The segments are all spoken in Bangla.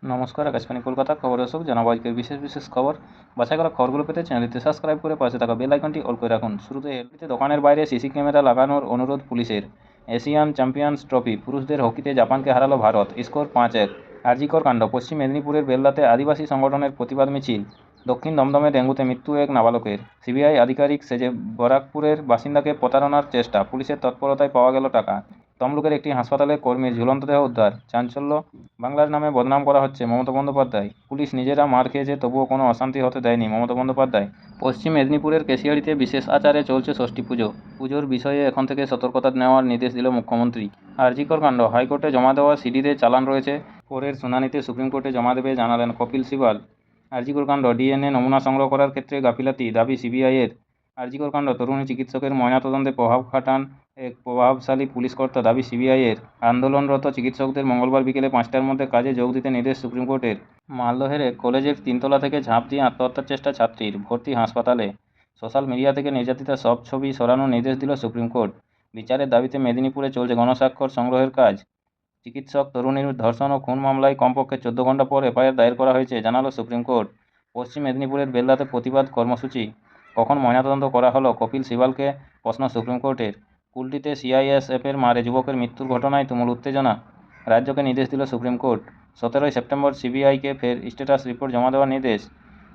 নমস্কার, আকাশবাণী কলকাতা খবর দর্শক জানাবো আজকের বিশেষ খবর। বাছাই করা খবরগুলো পেতে চ্যানেলটি সাবস্ক্রাইব করে পাশে থাকা বেল আইকনটি অল করে রাখুন। শুরুতে এলবিতে দোকানের বাইরে সিসি ক্যামেরা লাগানোর অনুরোধ পুলিশের। এশিয়ান চ্যাম্পিয়ন্স ট্রফি পুরুষদের হকিতে জাপানকে হারালো ভারত, স্কোর 5-1। আরজিকর কাণ্ড, পশ্চিম মেদিনীপুরের বেলদাতে আদিবাসী সংগঠনের প্রতিবাদ মিছিল। দক্ষিণ দমদমে ডেঙ্গুতে মৃত্যু এক নাবালকের। সিবিআই আধিকারিক সেজে বরাকপুরের বাসিন্দাকে প্রতারণার চেষ্টা, পুলিশের তৎপরতায় পাওয়া গেল টাকা। তমলুকের একটি হাসপাতালে কর্মীর ঝুলন্ত দেহ উদ্ধার, চাঞ্চল্য। বাংলার নামে বদনাম করা হচ্ছে মমতা বন্দ্যোপাধ্যায়। পুলিশ নিজেরা মার খেয়েছে তবুও কোনো অশান্তি হতে দেয়নি মমতা বন্দ্যোপাধ্যায়। পশ্চিম মেদিনীপুরের কেশিয়াড়িতে বিশেষ আচারে চলছে ষষ্ঠী পুজো। পুজোর বিষয়ে এখন থেকে সতর্কতা নেওয়ার নির্দেশ দিল মুখ্যমন্ত্রী। আরজিকর কাণ্ড, হাইকোর্টে জমা দেওয়া সিডিতে চালান রয়েছে, পরের শুনানিতে সুপ্রিম কোর্টে জমা দেবে জানালেন কপিল সিবাল। আরজিকর কাণ্ড, ডিএনএ নমুনা সংগ্রহ করার ক্ষেত্রে গাফিলতি, দাবি সিবিআইয়ের। আরজিকর কাণ্ড, তরুণী চিকিৎসকের ময়নাতদন্তে প্রভাব খাটান এক প্রভাবশালী পুলিশকর্তা, দাবি সিবিআইয়ের। আন্দোলনরত চিকিৎসকদের মঙ্গলবার বিকেলে 5টার মধ্যে কাজে যোগ দিতে নির্দেশ সুপ্রিম কোর্টের। মালদহের এক কলেজের 3তলা থেকে ঝাঁপ দিয়ে আত্মহত্যার চেষ্টা ছাত্রীর, ভর্তি হাসপাতালে। সোশ্যাল মিডিয়া থেকে নির্যাতিতা সব ছবি সরানোর নির্দেশ দিল সুপ্রিম কোর্ট। বিচারের দাবিতে মেদিনীপুরে চলছে গণস্বাক্ষর সংগ্রহের কাজ। চিকিৎসক তরুণীর ধর্ষণ ও খুন মামলায় কমপক্ষে 14 ঘণ্টা পর এফআইআর দায়ের করা হয়েছে, জানালো সুপ্রিম কোর্ট। পশ্চিম মেদিনীপুরের বেলদাতে প্রতিবাদ কর্মসূচি, কখন ময়নাতদন্ত করা হলো, কপিল সিবালকে প্রশ্ন সুপ্রিম কোর্টের। কুলটিতে সিআইএসএফের মারে যুবকের মৃত্যুর ঘটনায় তুমুল উত্তেজনা, রাজ্যকে নির্দেশ দিল সুপ্রিম কোর্ট। 17ই সেপ্টেম্বর সিবিআইকে ফের স্ট্যাটাস রিপোর্ট জমা দেওয়ার নির্দেশ।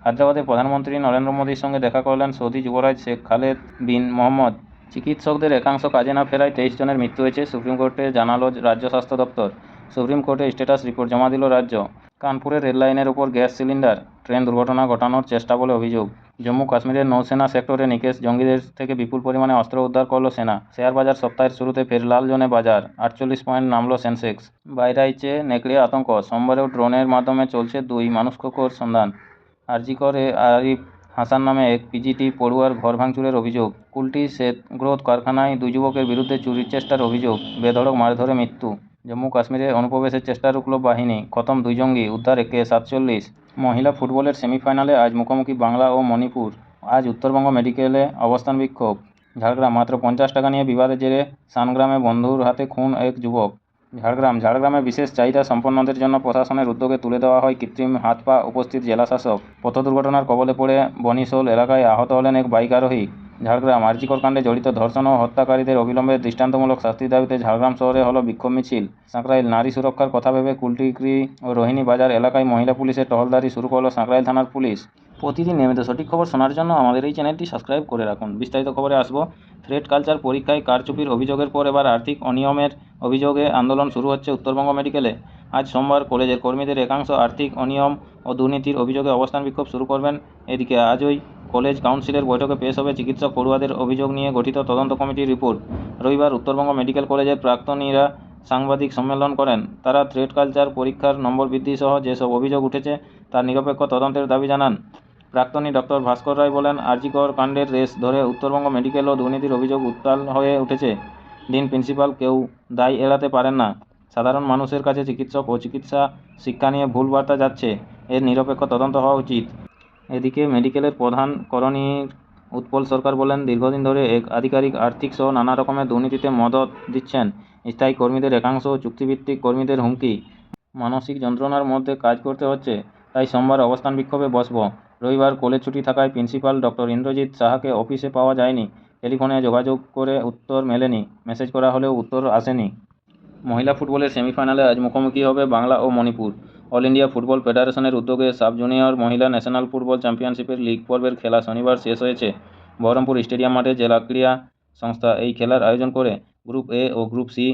হায়দ্রাবাদে প্রধানমন্ত্রী নরেন্দ্র মোদীর সঙ্গে দেখা করলেন সৌদি যুবরাজ শেখ খালেদ বিন মোহাম্মদ। চিকিৎসকদের একাংশ কাজে না ফেরায় 23 জনের মৃত্যু হয়েছে, সুপ্রিম কোর্টে জানালো রাজ্য স্বাস্থ্য দপ্তর। সুপ্রিম কোর্টে স্ট্যাটাস রিপোর্ট জমা দিল রাজ্য। কানপুরের রেললাইনের ওপর গ্যাস সিলিন্ডার, ট্রেন দুর্ঘটনা ঘটানোর চেষ্টা বলে অভিযোগ। জম্মু কাশ্মীরের নৌসেনা সেক্টরে নিকেশ জঙ্গিদের থেকে বিপুল পরিমাণে অস্ত্র উদ্ধার করল সেনা। শেয়ার বাজার সপ্তাহের শুরুতে ফের লাল জোনে বাজার, 48 পয়েন্ট নামল সেন্সেক্স। বাইরাইচে নেকড়ে আতঙ্ক, সোমবারেও ড্রোনের মাধ্যমে চলছে 2 মানুষখোকোর সন্ধান। আরজিকর আরিফ হাসান নামে এক পিজিটি পড়ুয়ার ঘর ভাঙচুরের অভিযোগ। কুলটি শ্বেত গ্রোথ কারখানায় 2 যুবকের বিরুদ্ধে চুরির চেষ্টার অভিযোগ, বেধড়ক মারধরে মৃত্যু। জম্মু কাশ্মীরে অনুপ্রবেশের চেষ্টা রুখল বাহিনী, খতম 2 জঙ্গি, উদ্ধার একে 47। মহিলা ফুটবলের সেমিফাইনালে আজ মুখোমুখি বাংলা ও মণিপুর। আজ উত্তরবঙ্গ মেডিকেলে অবস্থান বিক্ষোভ। ঝাড়গ্রাম, মাত্র 50 টাকা নিয়ে বিবাদের জেরে সানগ্রামে বন্ধুর হাতে খুন এক যুবক। ঝাড়গ্রামে বিশেষ চাহিদা সম্পন্নদের জন্য প্রশাসনের উদ্যোগে তুলে দেওয়া হয় কৃত্রিম হাত পা, উপস্থিত জেলাশাসক। পথ দুর্ঘটনার কবলে পড়ে বনিশোল এলাকায় আহত হলেন এক বাইক আরোহী। ঝাড়গ্রাম, আরজিকর কাণ্ডে জড়িত ধর্ষণ ও হত্যাকারীদের অবিলম্বে দৃষ্টান্তমূলক শাস্তির দাবিতে ঝাড়গ্রাম শহরে হলো বিক্ষোভ মিছিল। সাঁকরাইল, নারী সুরক্ষার কথা ভেবে কুলটিক্রি ও রোহিণী বাজার এলাকায় মহিলা পুলিশের টহলদারি শুরু করল সাঁকরাইল থানার পুলিশ। প্রতিদিন নিয়মিত সঠিক খবর শোনার জন্য আমাদের এই চ্যানেলটি সাবস্ক্রাইব করে রাখুন। বিস্তারিত খবরে আসবো। থ্রেড কালচার পরীক্ষায় কারচুপির অভিযোগের পর এবার আর্থিক অনিয়মের অভিযোগে আন্দোলন শুরু হচ্ছে উত্তরবঙ্গ মেডিকেলে। আজ সোমবার কলেজের কর্মীদের একাংশ আর্থিক অনিয়ম ও দুর্নীতির অভিযোগে অবস্থান বিক্ষোভ শুরু করবেন। এদিকে আজই কলেজ কাউন্সিলের বৈঠকে পেশ হবে চিকিৎসক পড়ুয়াদের অভিযোগ নিয়ে গঠিত তদন্ত কমিটির রিপোর্ট। রবিবার উত্তরবঙ্গ মেডিকেল কলেজের প্রাক্তনীরা সাংবাদিক সম্মেলন করেন। তারা থ্রেড কালচার পরীক্ষার নম্বর বৃদ্ধি সহ যেসব অভিযোগ উঠেছে তার নিরপেক্ষ তদন্তের দাবি জানান। প্রাক্তনী ডক্টর ভাস্কর রায় বলেন, আরজিকর কাণ্ডের রেশ ধরে উত্তরবঙ্গ মেডিকেল ও দুর্নীতির অভিযোগ উত্তাল হয়ে উঠেছে। ডিন, প্রিন্সিপাল কেউ দায় এড়াতে পারেন না। সাধারণ মানুষের কাছে চিকিৎসক ও চিকিৎসা শিক্ষা নিয়ে ভুল বার্তা যাচ্ছে, এর নিরপেক্ষ তদন্ত হওয়া উচিত। এদিকে মেডিকেলের প্রধান করণীর উৎপল সরকার বলেন, দীর্ঘদিন ধরে এক আধিকারিক আর্থিক সহ নানা রকমের দুর্নীতিতে মদত দিচ্ছেন। স্থায়ী কর্মীদের একাংশ চুক্তিভিত্তিক কর্মীদের হুমকি, মানসিক যন্ত্রণার মধ্যে কাজ করতে হচ্ছে, তাই সোমবার অবস্থান বিক্ষোভে বসব। রবিবার কলেজ ছুটি থাকায় প্রিন্সিপাল ডক্টর ইন্দ্রজিৎ সাহাকে অফিসে পাওয়া যায়নি। টেলিফোনে যোগাযোগ করে উত্তর মেলেনি, মেসেজ করা হলেও উত্তর আসেনি। মহিলা ফুটবলের সেমিফাইনালে আজ মুখোমুখি হবে বাংলা ও মণিপুর। অল ইন্ডিয়া ফুটবল ফেডারেশনের উদ্যোগে সাব জুনিয়র মহিলা ন্যাশনাল ফুটবল চ্যাম্পিয়নশিপের লিগ পর্বের খেলা শনিবার শেষ হয়েছে। বহরমপুর স্টেডিয়াম মাঠে জেলা ক্রীড়া সংস্থা এই খেলার আয়োজন করে। গ্রুপ এ ও গ্রুপ সি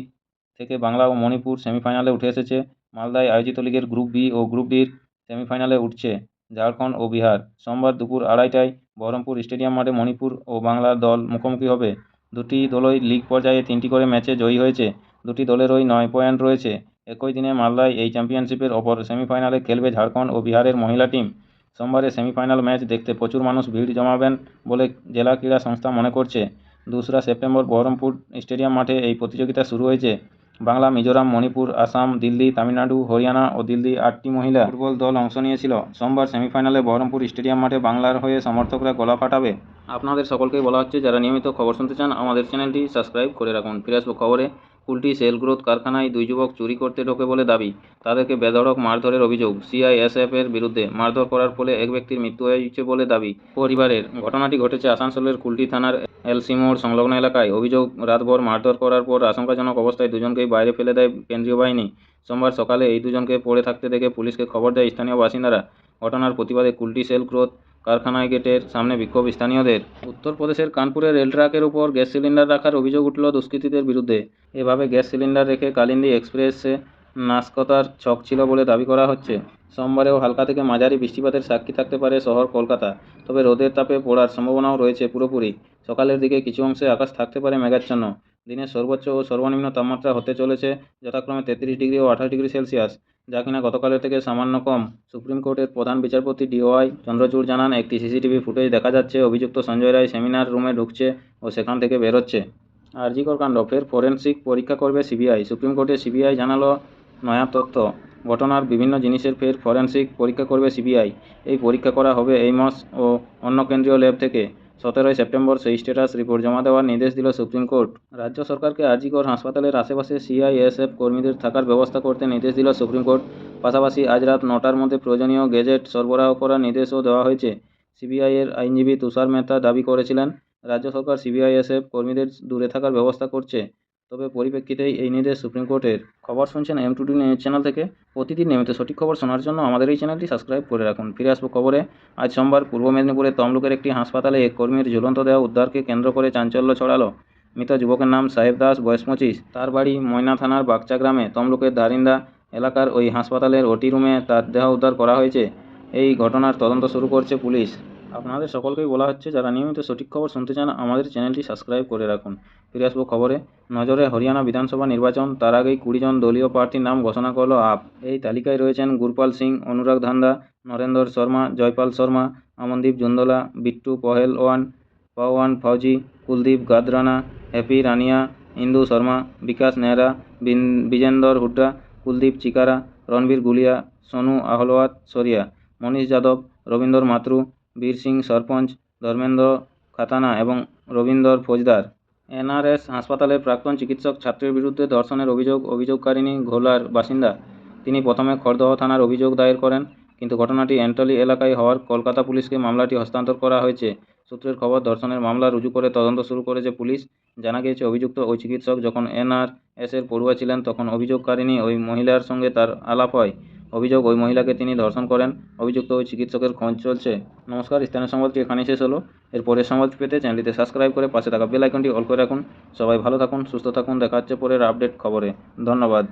থেকে বাংলা ও মণিপুর সেমিফাইনালে উঠে এসেছে। মালদায় আয়োজিত লিগের গ্রুপ বি ও গ্রুপ ডির সেমিফাইনালে উঠছে ঝাড়খণ্ড ও বিহার। সোমবার দুপুর 2:30টায় বহরমপুর স্টেডিয়াম মাঠে মণিপুর ও বাংলার দল মুখোমুখি হবে। দুটি দলই লিগ পর্যায়ে 3টি করে ম্যাচে জয়ী হয়েছে। দুটি দলেরই 9 পয়েন্ট রয়েছে। একই দিনে মালদায় এই চ্যাম্পিয়নশিপের অপর সেমিফাইনালে খেলবে ঝাড়খণ্ড ও বিহারের মহিলা টিম। সোমবারের সেমিফাইনাল ম্যাচ দেখতে প্রচুর মানুষ ভিড় জমাবেন বলে জেলা ক্রীড়া সংস্থা মনে করছে। 2রা সেপ্টেম্বর বহরমপুর স্টেডিয়াম মাঠে এই প্রতিযোগিতা শুরু হয়েছে। বাংলা, মিজোরাম, মণিপুর, আসাম, দিল্লি, তামিলনাড়ু, হরিয়ানা ও দিল্লি 8টি মহিলা ফুটবল দল অংশ নিয়েছিল। সোমবার সেমিফাইনালে বহরমপুর স্টেডিয়াম মাঠে বাংলার হয়ে সমর্থকরা গলা ফাটাবে। আপনাদের সকলকেই বলা হচ্ছে, যারা নিয়মিত খবর শুনতে চান আমাদের চ্যানেলটি সাবস্ক্রাইব করে রাখুন। ফিরে আসবো খবরে। কুলটি সেল গ্রোথ কারখানায় 2 যুবক চুরি করতে ঢোকে বলে দাবি। তাদেরকে বেধড়ক মারধরের অভিযোগ। সিআইএসএফ এর বিরুদ্ধে মারধর করার ফলে এক ব্যক্তির মৃত্যু হয়েছে বলে দাবি পরিবারের। ঘটনাটি ঘটেছে আসানসোলের কুলটি থানার এলসি মোড় সংলগ্ন এলাকায়। অভিযোগ, রাতভর মারধর করার পর আশঙ্কাজনক অবস্থায় দুজনকেই বাইরে ফেলে দেয় কেন্দ্রীয় বাহিনী। সোমবার সকালে এই দুজনকে পড়ে থাকতে দেখে পুলিশকে খবর দেয় স্থানীয় বাসিন্দারা। ঘটনার প্রতিবাদে কুলটি সেল গ্রোথ কারখানায় গেটের সামনে বিক্ষোভ স্থানীয়দের। উত্তরপ্রদেশের কানপুরে রেল ট্র্যাকের উপর গ্যাস সিলিন্ডার রাখার অভিযোগ উঠল দুষ্কৃতীদের বিরুদ্ধে। এভাবে গ্যাস সিলিন্ডার রেখে কালিন্দী এক্সপ্রেসে নাশকতার ছক ছিল বলে দাবি করা হচ্ছে। সোমবারেও হালকা থেকে মাঝারি বৃষ্টিপাতের সাক্ষী থাকতে পারে শহর কলকাতা, তবে রোদের তাপে পড়ার সম্ভাবনাও রয়েছে পুরোপুরি। সকালের দিকে কিছু অংশে আকাশ থাকতে পারে মেঘাচ্ছন্ন। দিনের সর্বোচ্চ ও সর্বনিম্ন তাপমাত্রা হতে চলেছে যথাক্রমে 33 ডিগ্রি ও 28 ডিগ্রি সেলসিয়াস, যা কিনা গতকালের থেকে সামান্য কম। সুপ্রিম কোর্টের প্রধান বিচারপতি ডিওয়াই চন্দ্রচূড় জানান, একটি সিসিটিভি ফুটেজ দেখা যাচ্ছে অভিযুক্ত সঞ্জয় রায় সেমিনার রুমে ঢুকছে ও সেখান থেকে বেরোচ্ছে। আরজিকর কাণ্ড, ফের ফরেনসিক পরীক্ষা করবে সিবিআই। সুপ্রিম কোর্টে সিবিআই জানালো নয়া তথ্য। ঘটনার বিভিন্ন জিনিসের ফের ফরেনসিক পরীক্ষা করবে সিবিআই। এই পরীক্ষা করা হবে এইমস ও অন্য কেন্দ্রীয় ল্যাব থেকে। 17 সেপ্টেম্বর সেই স্ট্যাটাস রিপোর্ট জমা দেওয়ার নির্দেশ দিল সুপ্রিম কোর্ট। রাজ্য সরকারকে আরজিকর হাসপাতালের আশেপাশে সিআইএসএফ কর্মীদের থাকার ব্যবস্থা করতে নির্দেশ দিল সুপ্রিম কোর্ট। পাশাপাশি আজ রাত 9টার মধ্যে প্রয়োজনীয় গেজেট সরবরাহ করার নির্দেশও দেওয়া হয়েছে। সিবিআইয়ের আইনজীবী তুষার মেহতা দাবি করেছিলেন, রাজ্য সরকার সিবিআইএসএফ কর্মীদের দূরে থাকার ব্যবস্থা করছে। তবে পরিপ্রেক্ষিতেই এই নির্দেশ সুপ্রিম কোর্টের। খবর শুনছেন M2D নিউজ চ্যানেল থেকে। প্রতিদিন নিয়মিত সঠিক খবর শোনার জন্য আমাদের এই চ্যানেলটি সাবস্ক্রাইব করে রাখুন। ফিরে আসবো খবরে। আজ সোমবার পূর্ব মেদিনীপুরের তমলুকের একটি হাসপাতালে এক কর্মীর ঝুলন্ত দেহ উদ্ধারকে কেন্দ্র করে চাঞ্চল্য ছড়ালো। মৃত যুবকের নাম সাহেব দাস, বয়স 25। তার বাড়ি ময়না থানার বাগচা গ্রামে। তমলুকের দারিন্দা এলাকার ওই হাসপাতালের ওটি রুমে তার দেহ উদ্ধার করা হয়েছে। এই ঘটনার তদন্ত শুরু করছে পুলিশ। আপনাদের সকলকেই বলা হচ্ছে, যারা নিয়মিত সঠিক খবর শুনতে চান আমাদের চ্যানেলটি সাবস্ক্রাইব করে রাখুন। ফিরে আসবো খবরে। নজরে হরিয়ানা বিধানসভা নির্বাচন, তার আগেই 20 জন দলীয় প্রার্থীর নাম ঘোষণা করল আপ। এই তালিকায় রয়েছেন গুরপাল সিং, অনুরাগ ধান্দা, নরেন্দর শর্মা, জয়পাল শর্মা, আমনদীপ জুন্দলা, বিট্টু পহেলওয়ান, পাওয়ান ফৌজি, কুলদীপ গাদরানা, হ্যাপি রানিয়া, ইন্দু শর্মা, বিকাশ নেহরা, বিজেন্দর হুড্ডা, কুলদীপ চিকারা, রণবীর গুলিয়া, সোনু আহলওয়াত সরিয়া, মনীষ যাদব, রবীন্দর মাতরু, বীর সিং সরপঞ্চ, ধর্মেন্দ্র খাতানা এবং রবীন্দর ফৌজদার। এনআরএস হাসপাতালের প্রাক্তন চিকিৎসক ছাত্রের বিরুদ্ধে ধর্ষণের অভিযোগকারিণী ঘোলার বাসিন্দা। তিনি প্রথমে খড়দহ থানার অভিযোগ দায়ের করেন, কিন্তু ঘটনাটি এন্টলি এলাকায় হওয়ার কলকাতা পুলিশকে মামলাটি হস্তান্তর করা হয়েছে। সূত্রের খবর, ধর্ষণের মামলা রুজু করে তদন্ত শুরু করেছে পুলিশ। জানা গিয়েছে, অভিযুক্ত ওই চিকিৎসক যখন এনআরএসের পড়ুয়া ছিলেন তখন অভিযোগকারিণী ওই মহিলার সঙ্গে তার আলাপ হয়। অভিযোগ, ওই মহিলাকে তিনি ধর্ষণ করেন। অভিযুক্ত ওই চিকিৎসকের খোঁজ চলছে। নমস্কার, স্থানীয় সংবাদটি এখানেই শেষ হলো। এর পরের সংবাদ পেতে চ্যানেলটিতে সাবস্ক্রাইব করে পাশে থাকা বেল আইকনটি অল করে রাখুন। সবাই ভালো থাকুন, সুস্থ থাকুন। দেখা হচ্ছে পরের আপডেট খবরে। ধন্যবাদ।